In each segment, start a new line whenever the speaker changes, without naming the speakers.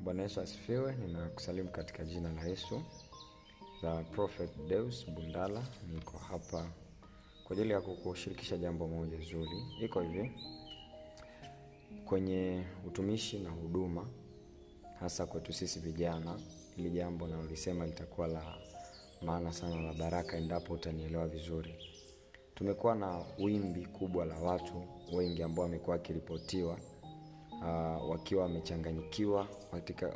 Bwana Yesu asifiwe. Ninakusalimu katika jina la Yesu. The Prophet Deus Bundala. Niko hapa kwa ajili ya kukushirikisha jambo moja zuri. Iko hivi, kwenye utumishi na huduma, hasa kwetu sisi vijana, ili jambo na ulisema litakuwa la maana sana, la baraka endapo utanielewa vizuri. Tumekuwa na wimbi kubwa la watu wengi ambao wamekuwa wakiripotiwa wakiwa wamechanganyikiwa,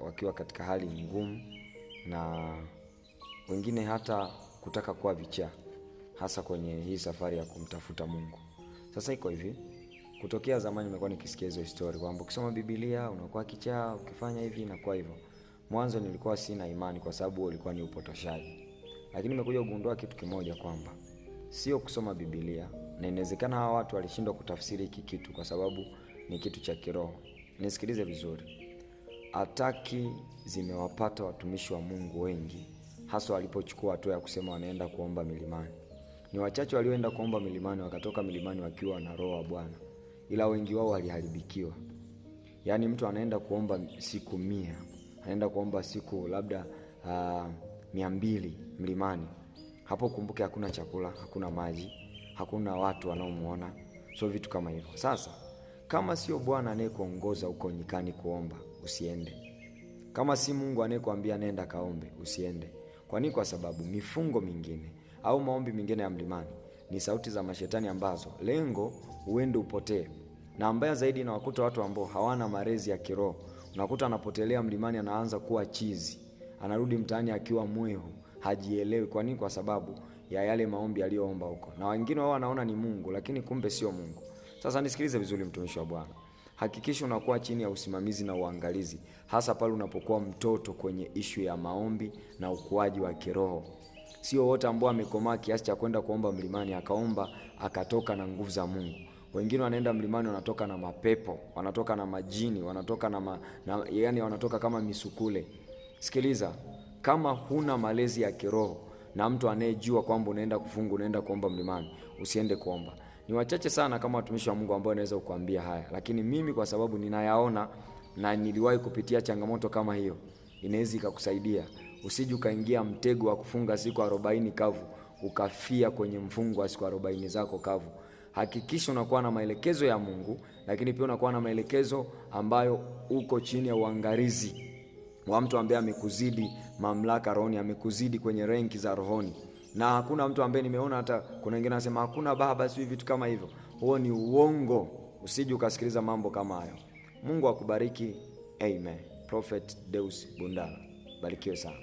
wakiwa katika hali ngumu, na wengine hata kutaka kuwa vichaa, hasa kwenye hii safari ya kumtafuta Mungu. Sasa iko hivi, kutokea zamani nimekuwa nikisikia hizo story kwamba ukisoma Biblia unakuwa kichaa, ukifanya hivi inakuwa hivyo. Mwanzo nilikuwa sina imani kwa sababu ulikuwa ni upotoshaji. Lakini nimekuja kugundua kitu kimoja, kwamba sio kusoma Biblia, na inawezekana hawa watu walishindwa kutafsiri hiki kitu kwa sababu ni kitu cha kiroho. Nisikilize vizuri. Ataki zimewapata watumishi wa Mungu wengi, hasa walipochukua hatua ya kusema wanaenda kuomba milimani. Ni wachache walioenda kuomba milimani wakatoka milimani wakiwa na roho wa Bwana, ila wengi wao waliharibikiwa. Yaani mtu anaenda kuomba siku 100, anaenda kuomba siku labda 200 mlimani. Hapo kumbuke hakuna chakula, hakuna maji, hakuna watu wanaomuona. So vitu kama hivyo. Sasa kama sio Bwana anayekuongoza huko nyikani kuomba, usiende. Kama si Mungu anayekuambia nenda kaombe, usiende. Kwa nini? Kwa sababu mifungo mingine au maombi mingine ya mlimani ni sauti za mashetani ambazo lengo uende upotee. Na ambaya zaidi na wakuta watu ambao hawana malezi ya kiroho. Unakuta anapotelea mlimani, anaanza kuwa chizi, anarudi mtaani akiwa mwehu, hajielewi. Kwa nini? Kwa sababu ya yale maombi aliyoomba huko. Na wengine wao wanaona ni Mungu, lakini kumbe sio Mungu. Sasa nisikilize vizuri, mtumishi wa Bwana. Hakikisha unakuwa chini ya usimamizi na uangalizi, hasa pale unapokuwa mtoto kwenye ishu ya maombi na ukuaji wa kiroho. Sio wote ambao amekomaa kiasi cha kwenda kuomba mlimani akaomba akatoka na nguvu za Mungu. Wengine wanaenda mlimani wanatoka na mapepo, wanatoka na majini, wanatoka yani wanatoka kama misukule. Sikiliza, kama huna malezi ya kiroho na mtu anayejua kwamba unaenda kufunga, unaenda kuomba mlimani, usiende kuomba. Ni wachache sana kama watumishi wa Mungu ambao wanaweza kukuambia haya, lakini mimi kwa sababu ninayaona na niliwahi kupitia changamoto kama hiyo, inaweza ikakusaidia. Usije ukaingia mtego wa kufunga siku 40 kavu, ukafia kwenye mfungo wa siku 40 zako kavu. Hakikisha unakuwa na maelekezo ya Mungu, lakini pia unakuwa na maelekezo ambayo uko chini ya uangalizi wa mtu ambaye amekuzidi mamlaka rohoni, amekuzidi kwenye renki za rohoni. Na hakuna mtu ambaye nimeona, hata kuna wengine wanasema hakuna baba, si vitu kama hivyo. Huo ni uongo. Usije ukasikiliza mambo kama hayo. Mungu akubariki. Amen. Prophet Deus Bundala. Barikiwe sana.